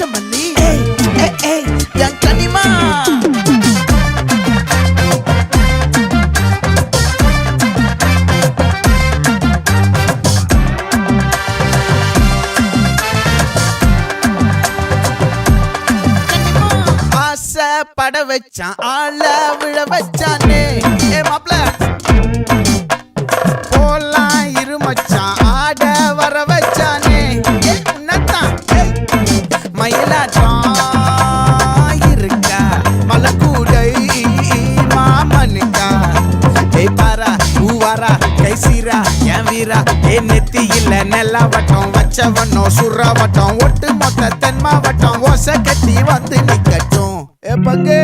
மல்லி என் கனிமா பட வச்சான் ஆள விழ வச்சானே மாப்ள போலாம் இருமச்சான் ஆட வர வச்சானே உன்னத்தான் மயிலாட்டம் இருக்கா மலக்கூடை மாமனுக்கா பாரா பூவாரா கைசீரா என் வீரா நெத்தி இல்ல நெல்லா வட்டம் வச்சவனோ சுறா வட்டம் ஒட்டு மொத்த தென் மாவட்டம் ஓசை கட்டி வந்து நிக்கட்டும் பங்கே